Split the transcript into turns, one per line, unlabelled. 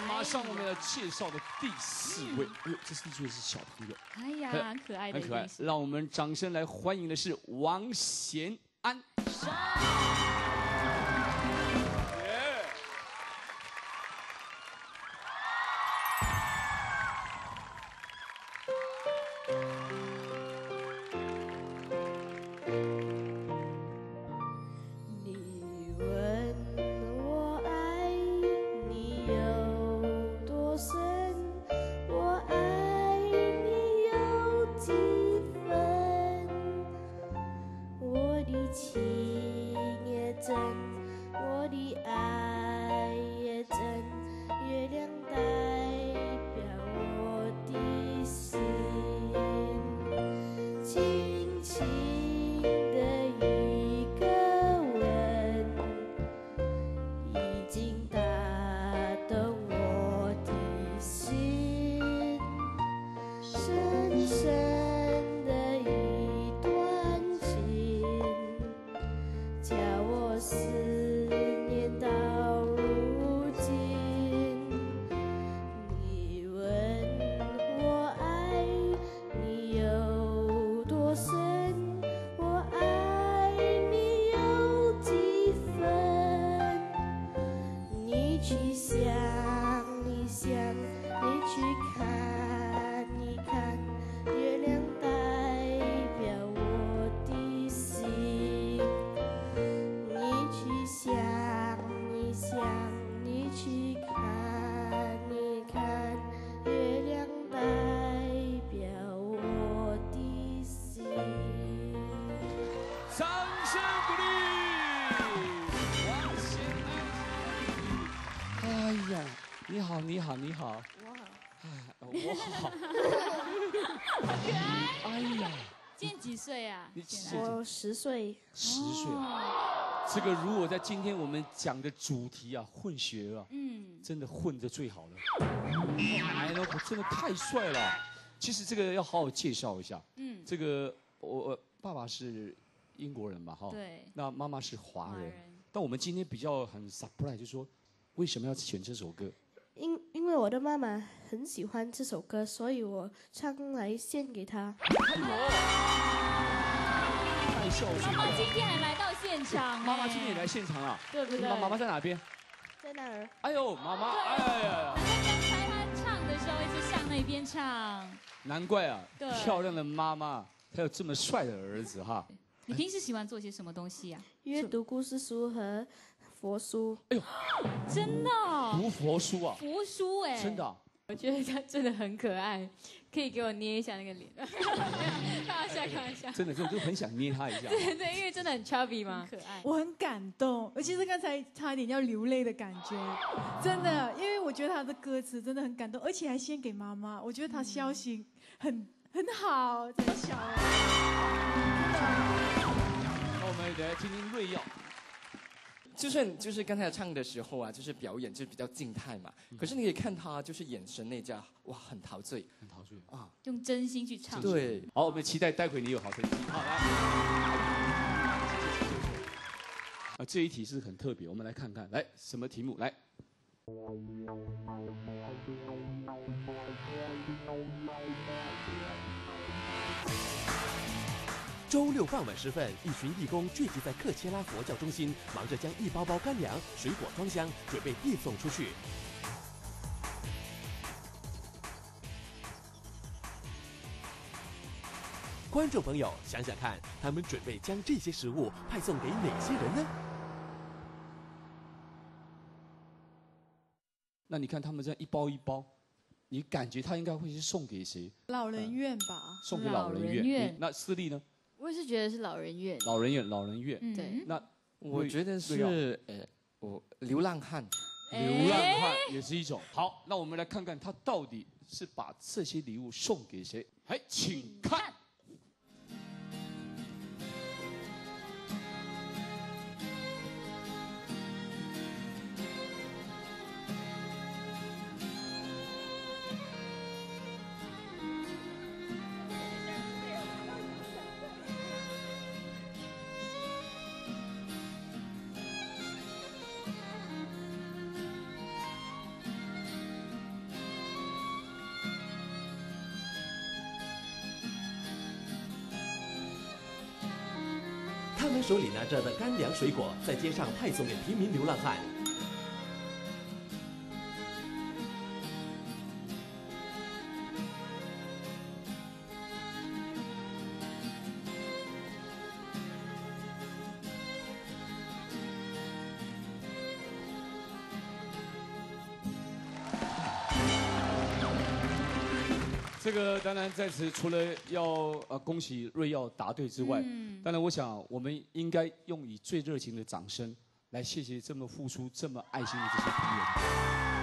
马上我们要介绍的第4位，哎呦，这第4位是小朋友，
哎呀，很可爱的，
很可爱。让我们掌声来欢迎的是王贤安。掌声鼓励，王贤安。哎呀，你好，你好，你好。我好。哎，我好。
好可爱。
哎呀，
今年几岁啊？
我10岁。
10岁啊！这个如果在今天我们讲的主题啊，混血啊，真的混得最好了。哎呀，真的太帅了。其实这个要好好介绍一下。这个我爸爸是英国人嘛，哈。
对。
那妈妈是华人。但我们今天比较很 surprise，就是说为什么要选这首歌？
因为我的妈妈很喜欢这首歌，所以我唱来献给她。
太孝顺了。
妈妈今天还来到现场。
妈妈今天也来现场了，
对不对？
妈妈在哪边？
在那儿。
哎呦，妈妈，哎呀！
刚才她唱的时候一直向那边唱。
难怪啊，漂亮的妈妈，还有这么帅的儿子哈。
你平时喜欢做些什么东西啊？
阅读故事书和佛书。
哎呦，
真的？
读佛书啊？
佛书哎，
真的。
我觉得他真的很可爱，可以给我捏一下那个脸。开玩笑，开玩笑。
真的，就很想捏他一下。
对对，因为真的很 chubby 嘛，可爱。
我很感动，而且是刚才差一点要流泪的感觉，真的，因为我觉得他的歌词真的很感动，而且还献给妈妈，我觉得他孝心很好，真的小哎。
那我们来听听瑞耀。
就是刚才唱的时候啊，就是表演就比较静态嘛。可是你可以看他就是眼神那家，哇，很陶醉，
很陶醉
啊，
用真心去唱。
对，
好，我们期待待会你有好成绩。好，来。啊，这一题是很特别，我们来看看，来什么题目？来。
周六傍晚时分，一群义工聚集在克切拉佛教中心，忙着将一包包干粮、水果装箱，准备递送出去。观众朋友，想想看，他们准备将这些食物派送给哪些人呢？
那你看他们这样一包一包，你感觉他应该会是送给谁？
老人院吧。
送给老人院。那思丽呢？
我也是觉得是老人院。
老人院，老人院。
对。
那
我觉得是流浪汉。
流浪汉也是一种。好，那我们来看看他到底是把这些礼物送给谁？哎，请看。
将手里拿着的干粮水果在街上派送给平民流浪汉。
这个当然在此除了要恭喜瑞耀答对之外，当然我想我们应该用以最热情的掌声来谢谢这么付出、这么爱心的这些朋友。